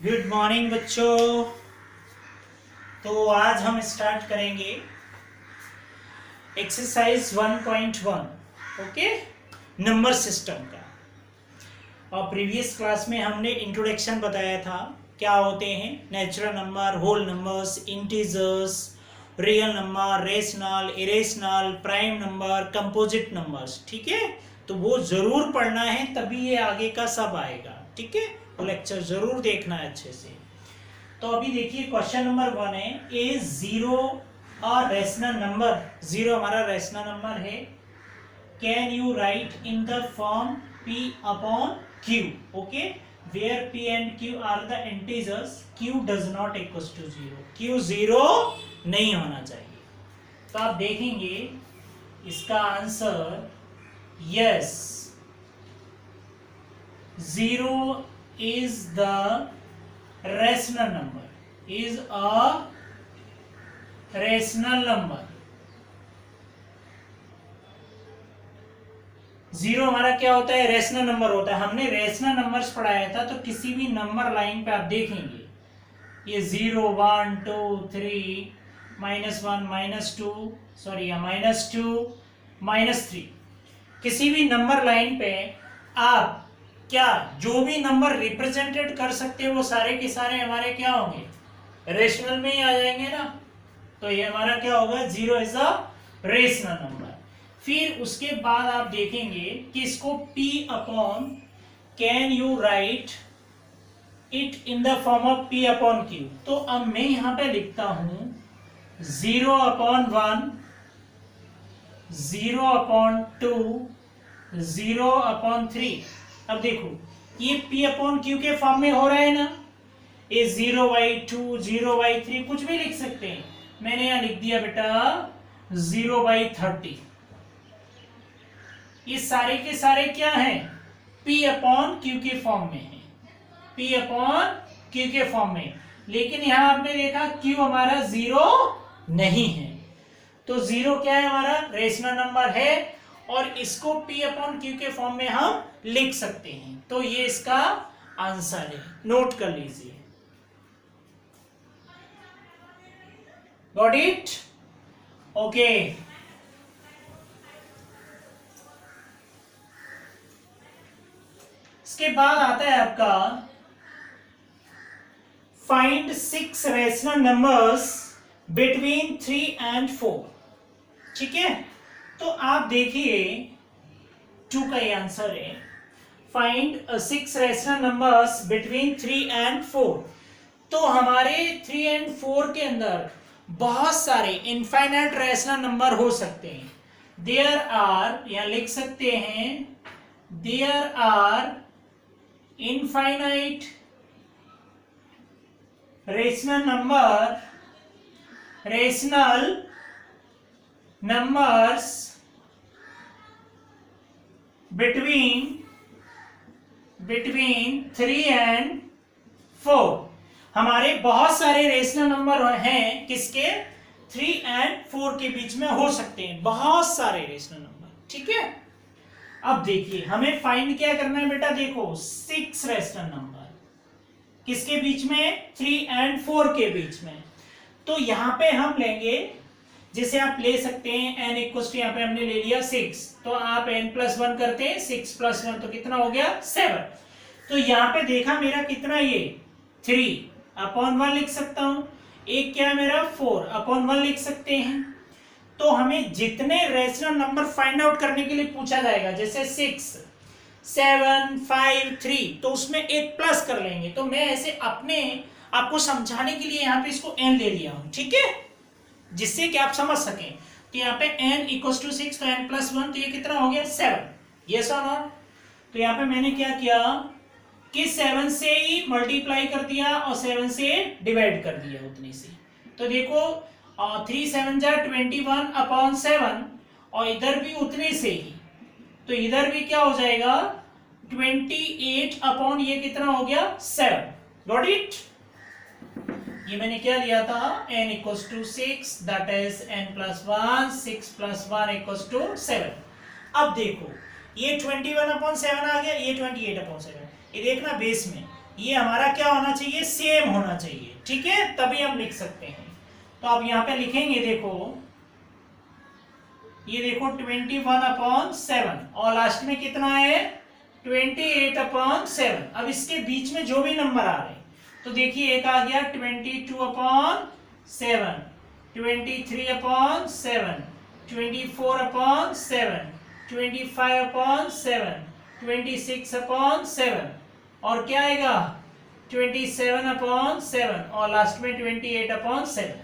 Good morning बच्चों। तो आज हम स्टार्ट करेंगे एक्सरसाइज 1.1 ओके, नंबर सिस्टम का। और प्रीवियस क्लास में हमने इंट्रोडक्शन बताया था, क्या होते हैं natural number, whole numbers, integers, real number, rational, irrational, prime number, composite numbers. ठीक है, तो वो जरूर पढ़ना है, तभी ये आगे का सब आएगा। ठीक है, वो लेक्चर जरूर देखना है अच्छे से। तो अभी देखिए क्वेश्चन नंबर 1 है, a zero a rational number. Zero हमारा रैशनल नंबर है। Can you write in the form p upon q, okay, where p and q are the integers, q does not equals to zero, q zero नहीं होना चाहिए। तो आप देखेंगे इसका answer yes, zero is the rational number, is a rational number। Zero हमारा क्या होता है, रेशनल नंबर होता है। हमने रेशनल नंबर्स पढ़ाया था, तो किसी भी नंबर लाइन पे आप देखेंगे ये 0 1 2 3 -1 -2 सॉरी -2 -3, किसी भी नंबर लाइन पे आप क्या जो भी नंबर रिप्रेजेंटेड कर सकते हैं वो सारे के सारे हमारे क्या होंगे, रेशनल में ही आ जाएंगे ना। तो ये हमारा क्या होगा, zero is a rational number. फिर उसके बाद आप देखेंगे कि इसको p upon, can you right it in the form of p upon q। तो अब मैं यहां पे लिखता हूं 0 अपॉन 1, 0 अपॉन 2, 0 अपॉन 3। अब देखो ये p अपॉन q के फॉर्म में हो रहा है ना, ये 0/2 0/3 कुछ भी लिख सकते हैं। मैंने यहां लिख दिया बेटा 0/30। ये सारे के सारे क्या हैं, p अपॉन q के फॉर्म में है, p अपॉन q के फॉर्म में। लेकिन यहां आपने देखा q हमारा जीरो नहीं है, तो जीरो क्या है, हमारा रेशनल नंबर है और इसको p अपॉन q के फॉर्म में हम लिख सकते हैं। तो ये इसका आंसर है, नोट कर लीजिए। Got it, okay. इसके बाद आता है आपका find 6 rational numbers between 3 and 4। ठीक है, तो आप देखिए 2 का ये आंसर है, find 6 rational numbers between 3 and 4। तो हमारे 3 and 4 के अंदर बहुत सारे इनफाइनाइट रेशनल नंबर हो सकते हैं। देयर आर, यहां लिख सकते हैं there are infinite rational numbers between 3 and 4। हमारे बहुत सारे रेशनल नंबर हैं किसके, 3 and 4 के बीच में हो सकते हैं, बहुत सारे रेशनल नंबर। ठीक है, अब देखिए हमें फाइंड क्या करना है बेटा, देखो 6 रेशनल नंबर किसके बीच में, 3 and 4 के बीच में। तो यहां पे हम लेंगे, जैसे आप ले सकते हैं n इक्वल टू, यहाँ पे हमने ले लिया 6, तो आप n+1 करते हैं, 6 + 1 तो कितना हो गया 7। तो यहाँ पे देखा मेरा कितना, ये 3 अपॉन 1 लिख सकता हूं, एक क्या है मेरा 4 अपॉन 1 लिख सकते हैं। तो हमें जितने रेशनल नंबर फाइंड आउट करने के लिए पूछा जाएगा, जैसे 6 7 5 3, तो उसमें एक प्लस कर लेंगे। तो मैं ऐसे अपने आपको समझाने के लिए यहाँ पे इसको n ले लिया हूं, ठीक है, जिससे कि आप समझ सकें। तो यहाँ पे n इक्वल्स टू 6, तो n+1, तो ये कितना हो गया 7, यस और नॉट। तो यहाँ पे मैंने क्या किया कि 7 से ही मल्टीप्लाई कर दिया और 7 से डिवाइड कर दिया उतनी से। तो देखो 3 7 जा 21 अपॉन 7, और इधर भी उतने से ही, तो इधर भी क्या हो जाएगा 28 अपॉन ये कितना हो गया 7। गॉट इट, ये मैंने क्या लिया था, n equals to 6, that is n+1, 6 + 1 equals to 7। अब देखो ये 21 अपॉन 7 आ गया, ये 28 अपॉन 7, ये देखना बेस में ये हमारा क्या होना चाहिए, सेम होना चाहिए, ठीक है, तभी हम लिख सकते हैं। तो आप यहाँ पे लिखेंगे, देखो ये देखो 21/7 और लास्ट में कितना है 28/7। अब इसके बीच में जो भी नंबर आ रहे हैं, तो देखिए एक आ गया 22/7, 23/7, 24/7, 25/7, 26/7 और क्या आएगा 27/7 और लास्ट में 28/7।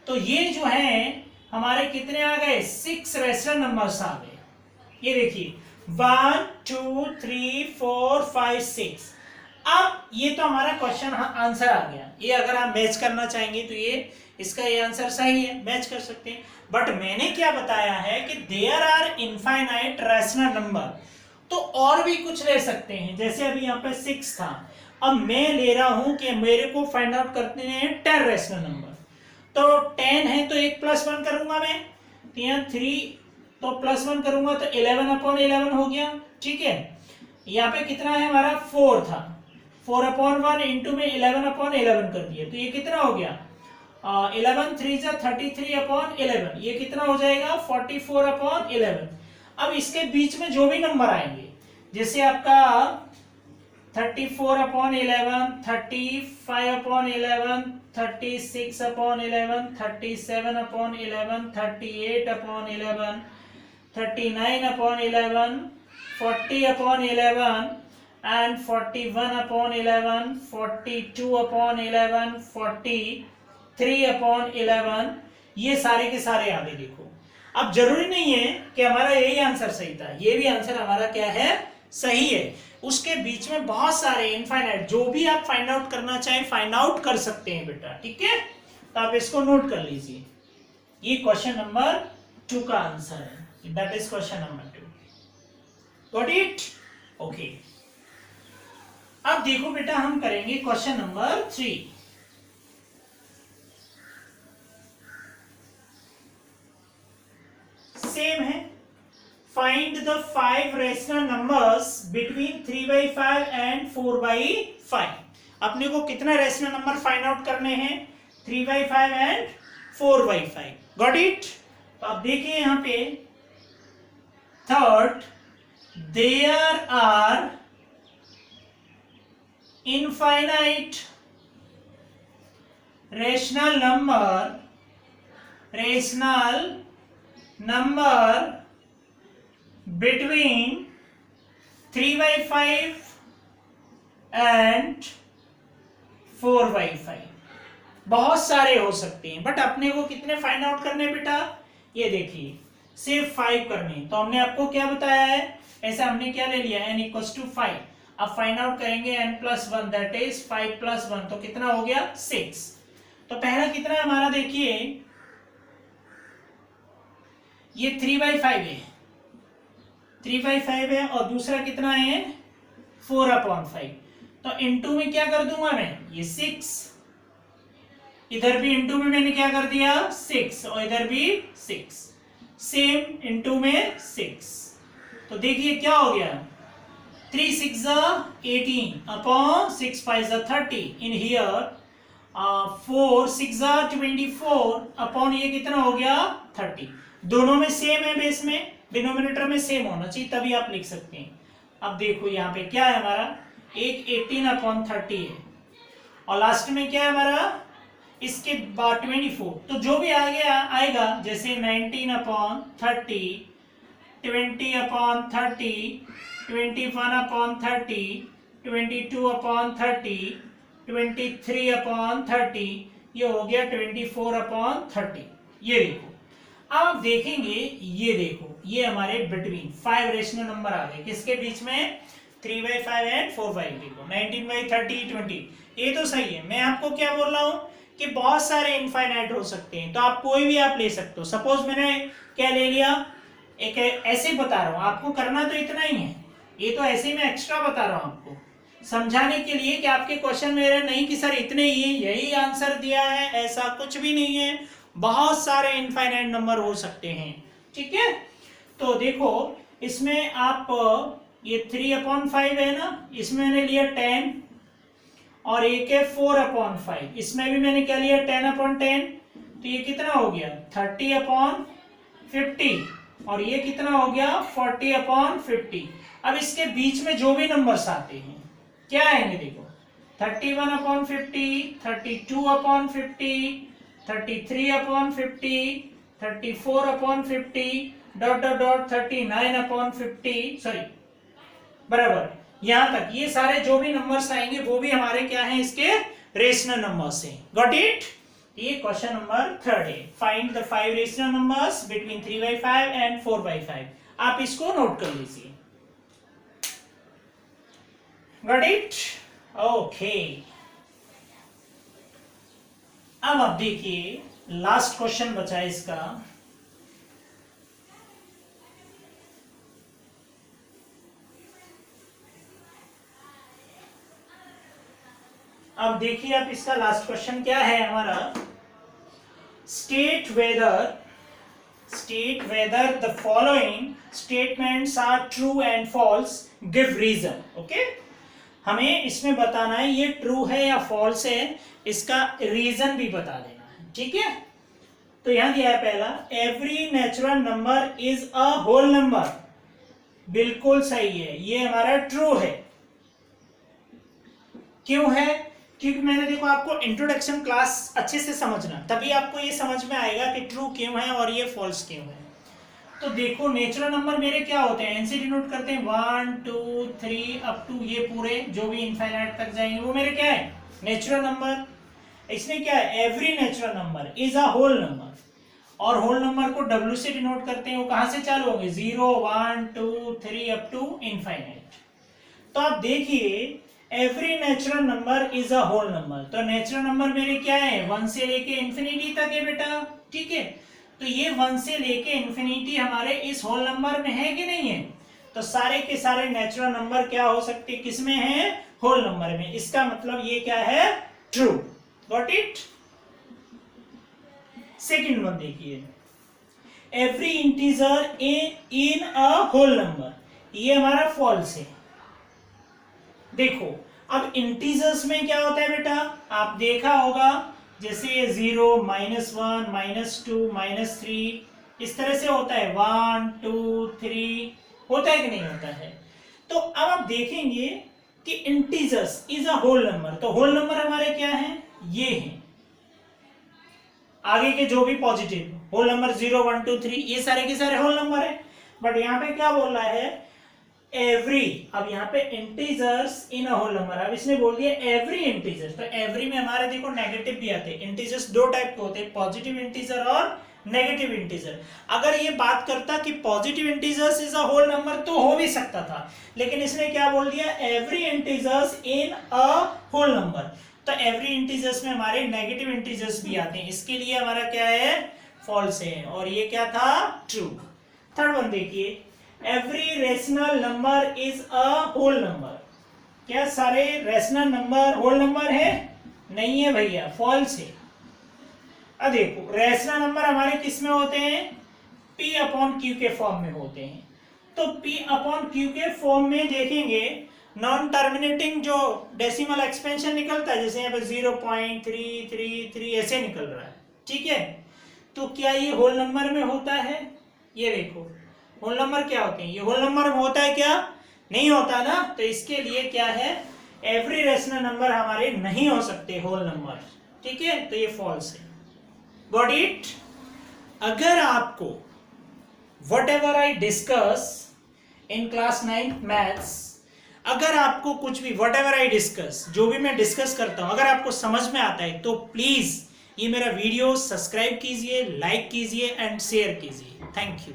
तो ये जो है हमारे कितने आ गए, 6 रेशनल नंबर्स आ गए। ये देखिए 1 2 3 4 5 6। अब ये तो हमारा क्वेश्चन आंसर आ गया। ये अगर आप मैच करना चाहेंगे तो ये इसका ये आंसर सही है, मैच कर सकते हैं। बट मैंने क्या बताया है कि there are infinite rational number, तो और भी कुछ ले सकते हैं। जैसे अभी यहाँ पे 6 था, अब मैं ले रहा हूं कि मेरे को फाइंड आउट करते हैं 10 रैशनल नंबर। तो 10 है तो 1 + 1 करूंगा मैं, तो यहाँ 3 तो +1 करूंगा तो 11/11 हो गया, ठीक है। यहाँ पे कितना है हमारा 4 था, 4/1 इंटू में 11/11 कर दिया, तो ये कितना हो गया 11 3 33/11। ये कितना हो जाएगा 44/11। अब इसके बीच में जो भी नंबर आएंगे, जैसे आपका 34/11, 35/11, 36/11, 37/11, 38/11, 39/11, 40/11 and 41/11, 42/11, 43/11, ये सारे के सारे आ गए। देखो अब जरूरी नहीं है कि हमारा यही आंसर सही था, ये भी आंसर हमारा क्या है, सही है। उसके बीच में बहुत सारे इनफाइनाइट, जो भी आप फाइंड आउट करना चाहें फाइंड आउट कर सकते हैं बेटा, ठीक है। तो आप इसको नोट कर लीजिए, ये क्वेश्चन नंबर 2 का आंसर है, that is question number 2। Got it, okay. अब देखो बेटा हम करेंगे क्वेश्चन नंबर 3। सेम है, find the 5 rational numbers between 3/5 and 4/5। अपने को कितना रेशनल नंबर फाइंड आउट करने हैं, 3/5 एंड 4/5। Got it. तो आप देखिए यहां पे third, there are infinite rational number between 3/5 and 4/5। बहुत सारे हो सकते हैं, बट अपने को कितने फाइंड आउट करने बेटा, ये देखिए सिर्फ 5 करने। तो हमने आपको क्या बताया है, ऐसा हमने क्या ले लिया, n = 5। अब फाइंड आउट करेंगे n + 1, दैट इज 5 + 1, तो कितना हो गया 6। तो पहला कितना है हमारा, देखिए ये 3/5 है, 3/5 है, और दूसरा कितना है 4/5। तो इनटू में क्या कर दूंगा मैं, ये 6, इधर भी इनटू में मैंने क्या कर दिया 6, और इधर भी 6, सेम इनटू में 6। तो देखिए क्या हो गया, 3 6 18 अपॉन 6 5 30 इन हियर, 4 6 24 अपॉन ये कितना हो गया 30। दोनों में सेम है, बेस में डिनोमिनेटर में सेम होना चाहिए, तभी आप लिख सकते हैं। अब देखो यहाँ पे क्या है हमारा, एक 18/30 है, और लास्ट में क्या है हमारा, इसके बाद 24। तो जो भी आगे आएगा, जैसे 19/30, 20/30, 21/30, 22/30, 23/30, ये हो गया 24/30। ये देखो, अब आप देखेंगे, ये देखो ये हमारे बिटवीन 5 रेशनल नंबर आ गए, किसके बीच में 3/5 एंड 4/5। देखो 19/30 20, ये तो सही है। मैं आपको क्या बोल रहा हूं कि बहुत सारे इनफाइनाइट हो सकते हैं, तो आप कोई भी आप ले सकते हो। सपोज मैंने क्या ले लिया, एक ऐसे बता रहा हूं, आपको करना तो इतना ही है, ये तो ऐसे मैं एक्स्ट्रा बता रहा हूं आपको समझाने के लिए कि आपके क्वेश्चन मेरे नहीं कि सर इतने ही यही आंसर दिया है, ऐसा कुछ भी नहीं है, बहुत सारे इनफाइनाइट नंबर हो सकते हैं, ठीक है। तो देखो इसमें आप ये 3/5 है ना, इसमें मैंने लिया 10, और एक है 4/5। इसमें भी मैंने क्या लिया 10/10, तो ये कितना हो गया 30/50, और ये कितना हो गया 40/50। अब इसके बीच में जो भी नंबर्स आते हैं क्या आएंगे देखो, 31/50, 32/50, 33/50, 34/50, डॉट डॉट डॉट 39/50, सॉरी बराबर यहां तक ये सारे जो भी नंबर्स आएंगे वो भी हमारे क्या हैं, इसके रेशनल नंबर्स हैं। Got it. ये क्वेश्चन नंबर 3 है। Find the 5 rational numbers between 3/5 and 4/5। आप इसको नोट कर लीजिए। Got it. ओके, अब आप देखिए लास्ट क्वेश्चन बचा है इसका। अब देखिए आप इसका लास्ट क्वेश्चन क्या है हमारा, state whether the following statements are true and false, give reason. Okay, हमें इसमें बताना है ये ट्रू है या फॉल्स है, इसका रीजन भी बता देना है। ठीक है, तो यहां दिया है पहला, every natural number is a whole number. बिल्कुल सही है, ये हमारा ट्रू है। क्यों है, क्योंकि मैंने देखो आपको इंट्रोडक्शन क्लास अच्छे से समझना, तभी आपको ये समझ में आएगा कि ट्रू क्यों है और ये फॉल्स क्यों है। तो देखो नेचुरल नंबर मेरे क्या होते हैं, एनसी डिनोट करते हैं 1 2 3 अप टू ये पूरे जो भी इनफाइनाइट तक जाएंगे वो मेरे क्या है, नेचुरल नंबर। इसमें क्या है, every natural number is a whole number, और होल नंबर को डब्ल्यू से डिनोट करते हैं। वो कहां से चालू होंगे, 0 1 2 3 अप टू इनफाइनाइट। तो आप देखिए every natural number is a whole number, तो नेचुरल नंबर मेरे क्या है, 1 से लेके इंफिनिटी तक है बेटा। ठीक है, तो ये 1 से लेके इंफिनिटी हमारे इस होल नंबर में है कि नहीं है, तो सारे के सारे नेचुरल नंबर क्या हो सकते, किस में है, होल नंबर में। इसका मतलब ये क्या है, true. Got it. Second one देखिए, every integer in a whole number, ये हमारा फॉल्स है। देखो अब इंटीजर्स में क्या होता है बेटा, आप देखा होगा जैसे ये 0 -1 -2 -3 इस तरह से होता है, 1 2 3 होता है कि नहीं होता है। तो अब आप देखेंगे कि integers is a whole number, तो होल नंबर हमारे क्या हैं, ये हैं आगे के जो भी पॉजिटिव होल नंबर 0 1 2 3 ये सारे के सारे होल नंबर है। बट यहाँ पे क्या बोल रहा है, एवरी, अब यहाँ पे integers in a whole number, अब इसने बोल दिया एवरी इंटीजर्स, तो एवरी में हमारे देखो नेगेटिव भी आते हैं। इंटीजर्स दो टाइप के होते हैं, पॉजिटिव इंटीजर और नेगेटिव इंटीजर। अगर ये बात करता कि positive integers is a whole number तो हो भी सकता था, लेकिन इसने क्या बोल दिया, every integers in a whole number. तो एवरी इंटीजर्स में हमारे नेगेटिव इंटीजर्स भी आते हैं, इसके लिए हमारा क्या है, फॉल्स है, और ये क्या था, ट्रू। थर्ड वन देखिए, every rational number is a whole number, क्या सारे रेशनल नंबर होल नंबर है, नहीं है भैया, फॉल्स है। अब देखो रेशनल नंबर हमारे किस में होते हैं, P/Q के फॉर्म में होते हैं। तो P/Q के फॉर्म में देखेंगे नॉन टर्मिनेटिंग जो डेसिमल एक्सपेंशन निकलता है, जैसे यहाँ पे 0.333 ऐसे निकल रहा है। ठीक है, तो क्या ये होल नंबर में होता है, ये देखो होल नंबर क्या होते हैं, ये होल नंबर में होता है क्या, नहीं होता ना, तो इसके लिए क्या है, एवरी रेशनल नंबर हमारे नहीं हो सकते होल नंबर। ठीक है, तो ये फॉल्स है। Got it. अगर आपको what ever I discuss in class 9th maths, अगर आपको कुछ भी वट एवर आई डिस्कस, जो भी मैं डिस्कस करता हूं, अगर आपको समझ में आता है तो प्लीज ये मेरा वीडियो सब्सक्राइब कीजिए, लाइक कीजिए एंड शेयर कीजिए। Thank you.